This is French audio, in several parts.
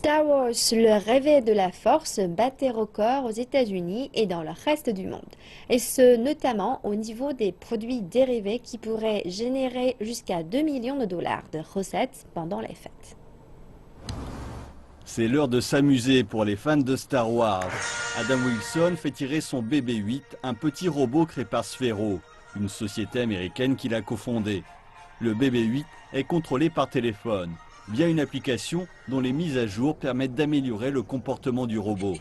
Star Wars, le réveil de la force, battait record aux États-Unis et dans le reste du monde. Et ce, notamment au niveau des produits dérivés qui pourraient générer jusqu'à 2 millions de dollars de recettes pendant les fêtes. C'est l'heure de s'amuser pour les fans de Star Wars. Adam Wilson fait tirer son BB-8, un petit robot créé par Sphero, une société américaine qu'il a cofondée. Le BB-8 est contrôlé par téléphone, via une application dont les mises à jour permettent d'améliorer le comportement du robot.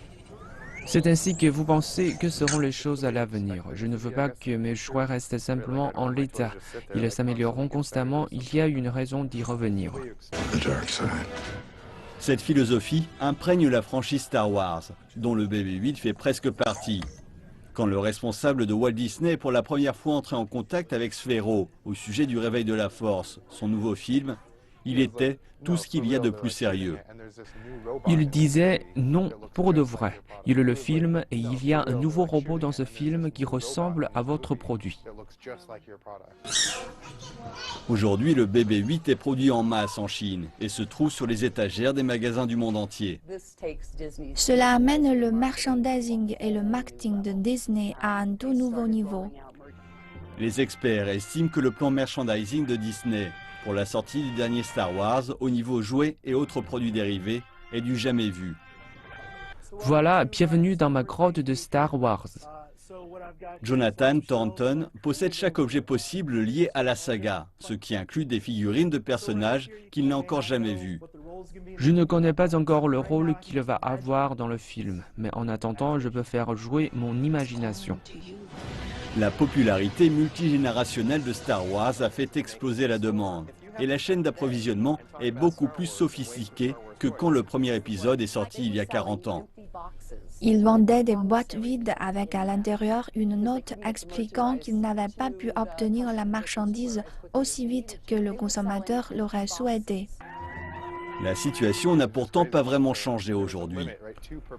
C'est ainsi que vous pensez que seront les choses à l'avenir. Je ne veux pas que mes choix restent simplement en l'état. Ils s'amélioreront constamment, il y a une raison d'y revenir. Cette philosophie imprègne la franchise Star Wars, dont le BB-8 fait presque partie. Quand le responsable de Walt Disney est pour la première fois entré en contact avec Sphero au sujet du réveil de la Force, son nouveau film, il était tout ce qu'il y a de plus sérieux. Il disait non pour de vrai. Il le filme et il y a un nouveau robot dans ce film qui ressemble à votre produit. Aujourd'hui, le BB-8 est produit en masse en Chine et se trouve sur les étagères des magasins du monde entier. Cela amène le merchandising et le marketing de Disney à un tout nouveau niveau. Les experts estiment que le plan merchandising de Disney pour la sortie du dernier Star Wars au niveau jouets et autres produits dérivés est du jamais vu. Voilà, bienvenue dans ma grotte de Star Wars. Jonathan Thornton possède chaque objet possible lié à la saga, ce qui inclut des figurines de personnages qu'il n'a encore jamais vus. Je ne connais pas encore le rôle qu'il va avoir dans le film, mais en attendant, je peux faire jouer mon imagination. La popularité multigénérationnelle de Star Wars a fait exploser la demande. Et la chaîne d'approvisionnement est beaucoup plus sophistiquée que quand le premier épisode est sorti il y a 40 ans. Ils vendaient des boîtes vides avec à l'intérieur une note expliquant qu'ils n'avaient pas pu obtenir la marchandise aussi vite que le consommateur l'aurait souhaité. La situation n'a pourtant pas vraiment changé aujourd'hui.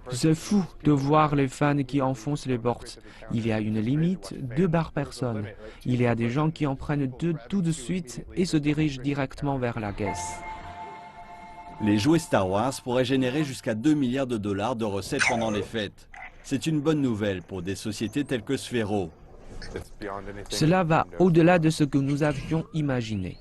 C'est fou de voir les fans qui enfoncent les portes. Il y a une limite, 2 par personne. Il y a des gens qui en prennent 2 tout de suite et se dirigent directement vers la caisse. Les jouets Star Wars pourraient générer jusqu'à 2 milliards de dollars de recettes pendant les fêtes. C'est une bonne nouvelle pour des sociétés telles que Sphero. Cela va au-delà de ce que nous avions imaginé.